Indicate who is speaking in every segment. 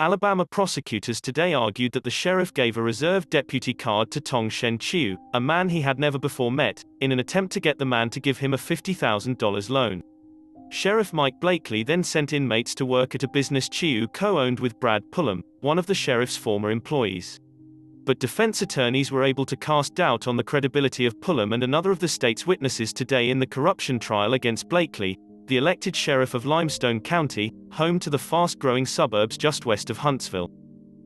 Speaker 1: Alabama prosecutors today argued that the sheriff gave a reserve deputy card to Tong Shen Chiu, a man he had never before met, in an attempt to get the man to give him a $50,000 loan. Sheriff Mike Blakely then sent inmates to work at a business Chiu co-owned with Brad Pullum, one of the sheriff's former employees. But defense attorneys were able to cast doubt on the credibility of Pullum and another of the state's witnesses today in the corruption trial against Blakely, the elected sheriff of Limestone County, home to the fast-growing suburbs just west of Huntsville.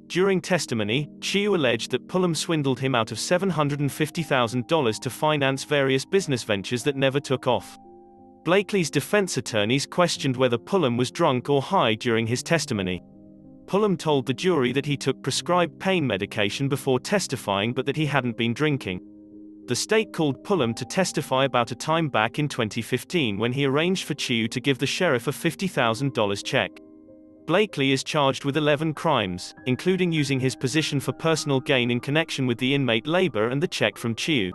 Speaker 1: During testimony, Chiu alleged that Pullum swindled him out of $750,000 to finance various business ventures that never took off. Blakely's defense attorneys questioned whether Pullum was drunk or high during his testimony. Pullum told the jury that he took prescribed pain medication before testifying but that he hadn't been drinking. The state called Pullum to testify about a time back in 2015 when he arranged for Chiu to give the sheriff a $50,000 check. Blakely is charged with 11 crimes, including using his position for personal gain in connection with the inmate labor and the check from Chiu.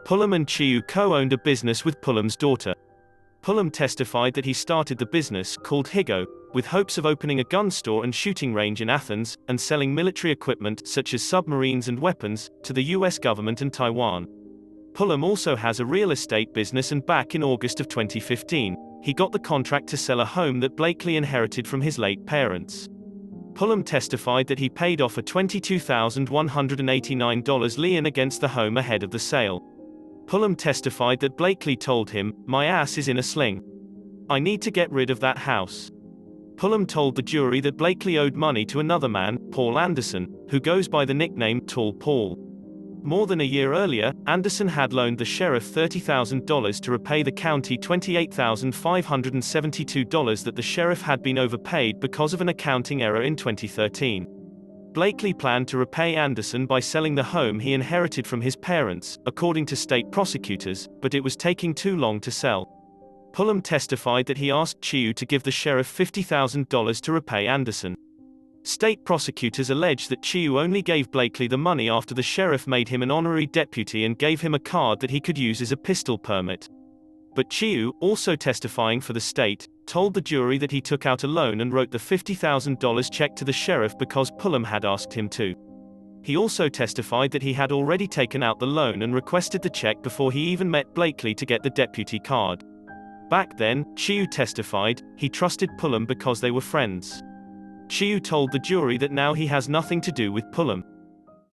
Speaker 1: Pullum and Chiu co-owned a business with Pullum's daughter. Pullum testified that he started the business, called Higo, with hopes of opening a gun store and shooting range in Athens, and selling military equipment such as submarines and weapons, to the US government and Taiwan. Pullum also has a real estate business, and back in August of 2015, he got the contract to sell a home that Blakely inherited from his late parents. Pullum testified that he paid off a $22,189 lien against the home ahead of the sale. Pullum testified that Blakely told him, "My ass is in a sling. I need to get rid of that house." Pullum told the jury that Blakely owed money to another man, Paul Anderson, who goes by the nickname Tall Paul. More than a year earlier, Anderson had loaned the sheriff $30,000 to repay the county $28,572 that the sheriff had been overpaid because of an accounting error in 2013. Blakely planned to repay Anderson by selling the home he inherited from his parents, according to state prosecutors, but it was taking too long to sell. Pullum testified that he asked Chiu to give the sheriff $50,000 to repay Anderson. State prosecutors allege that Chiu only gave Blakely the money after the sheriff made him an honorary deputy and gave him a card that he could use as a pistol permit. But Chiu, also testifying for the state, told the jury that he took out a loan and wrote the $50,000 check to the sheriff because Pullum had asked him to. He also testified that he had already taken out the loan and requested the check before he even met Blakely to get the deputy card. Back then, Chiu testified, he trusted Pullum because they were friends. Chiu told the jury that now he has nothing to do with Pullum.